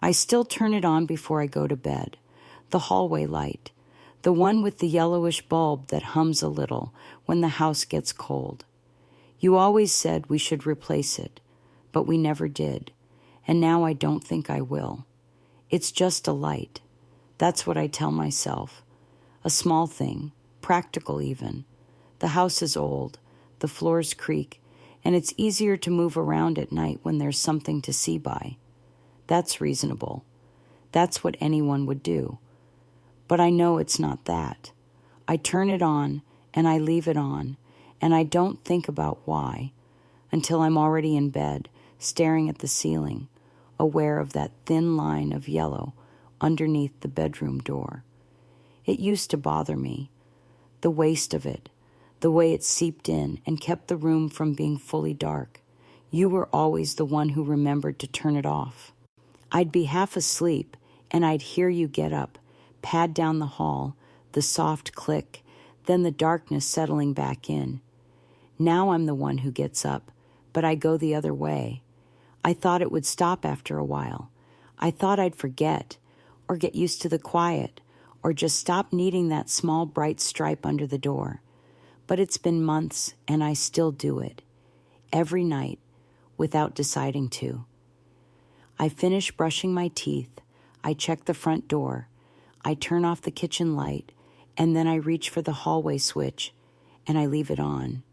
I still turn it on before I go to bed. The hallway light. The one with the yellowish bulb that hums a little when the house gets cold. You always said we should replace it, but we never did, and now I don't think I will. It's just a light. That's what I tell myself. A small thing, practical even. The house is old, the floors creak, and it's easier to move around at night when there's something to see by. That's reasonable. That's what anyone would do. But I know it's not that. I turn it on, and I leave it on, and I don't think about why, until I'm already in bed, staring at the ceiling, aware of that thin line of yellow underneath the bedroom door. It used to bother me, the waste of it, the way it seeped in and kept the room from being fully dark. You were always the one who remembered to turn it off. I'd be half asleep, and I'd hear you get up, pad down the hall, the soft click, then the darkness settling back in. Now I'm the one who gets up, but I go the other way. I thought it would stop after a while. I thought I'd forget, or get used to the quiet, or just stop needing that small bright stripe under the door. But it's been months, and I still do it. Every night, without deciding to. I finish brushing my teeth, I check the front door, I turn off the kitchen light, and then I reach for the hallway switch, and I leave it on.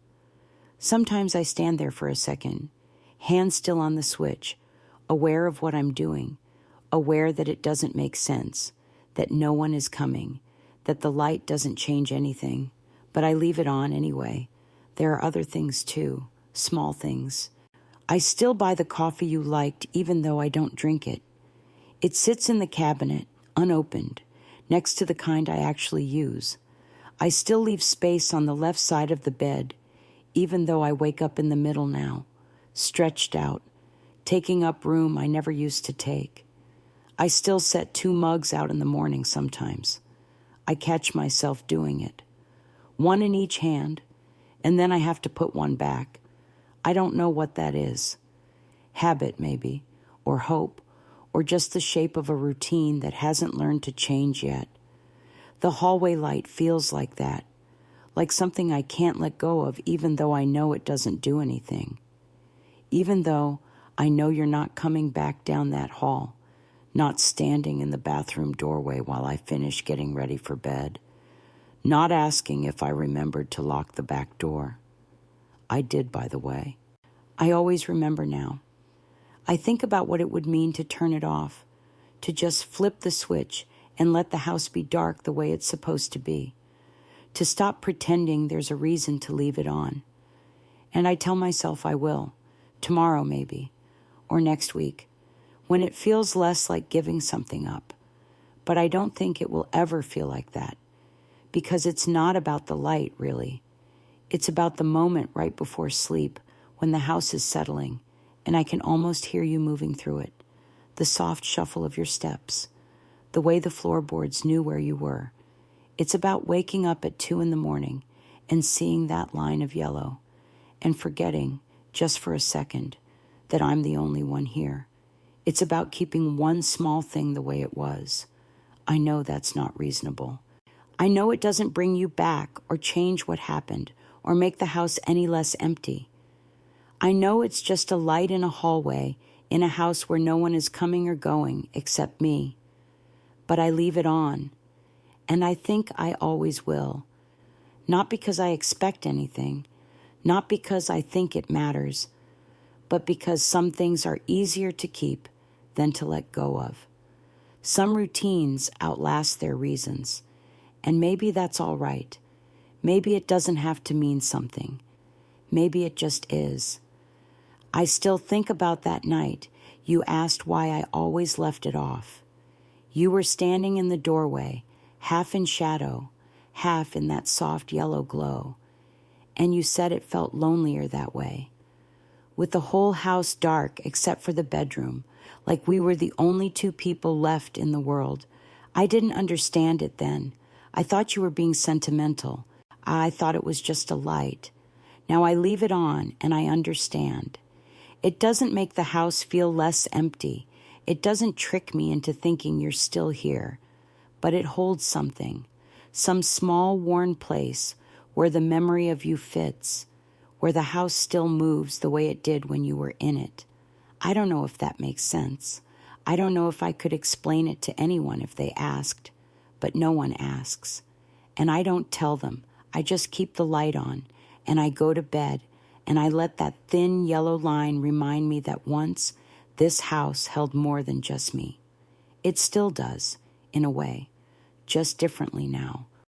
Sometimes I stand there for a second, hand still on the switch, aware of what I'm doing, aware that it doesn't make sense, that no one is coming, that the light doesn't change anything, but I leave it on anyway. There are other things too, small things. I still buy the coffee you liked even though I don't drink it. It sits in the cabinet, unopened, next to the kind I actually use. I still leave space on the left side of the bed, even though I wake up in the middle now, stretched out, taking up room I never used to take. I still set 2 mugs out in the morning sometimes. I catch myself doing it. One in each hand, and then I have to put one back. I don't know what that is. Habit, maybe, or hope, or just the shape of a routine that hasn't learned to change yet. The hallway light feels like that, like something I can't let go of even though I know it doesn't do anything. Even though I know you're not coming back down that hall, not standing in the bathroom doorway while I finish getting ready for bed, not asking if I remembered to lock the back door. I did, by the way. I always remember now. I think about what it would mean to turn it off, to just flip the switch and let the house be dark the way it's supposed to be, to stop pretending there's a reason to leave it on. And I tell myself I will, tomorrow maybe, or next week, when it feels less like giving something up. But I don't think it will ever feel like that, because it's not about the light, really. It's about the moment right before sleep when the house is settling and I can almost hear you moving through it, the soft shuffle of your steps, the way the floorboards knew where you were. It's about waking up at 2 a.m. and seeing that line of yellow and forgetting, just for a second, that I'm the only one here. It's about keeping one small thing the way it was. I know that's not reasonable. I know it doesn't bring you back or change what happened or make the house any less empty. I know it's just a light in a hallway in a house where no one is coming or going except me. But I leave it on, and I think I always will. Not because I expect anything, not because I think it matters, but because some things are easier to keep than to let go of. Some routines outlast their reasons, and maybe that's all right. Maybe it doesn't have to mean something. Maybe it just is. I still think about that night you asked why I always left it off. You were standing in the doorway, half in shadow, half in that soft yellow glow, and you said it felt lonelier that way. With the whole house dark except for the bedroom, like we were the only 2 people left in the world. I didn't understand it then. I thought you were being sentimental. I thought it was just a light. Now I leave it on and I understand. It doesn't make the house feel less empty. It doesn't trick me into thinking you're still here, but it holds something, some small worn place where the memory of you fits, where the house still moves the way it did when you were in it. I don't know if that makes sense. I don't know if I could explain it to anyone if they asked, but no one asks. And I don't tell them. I just keep the light on, and I go to bed, and I let that thin yellow line remind me that once this house held more than just me. It still does, in a way, just differently now,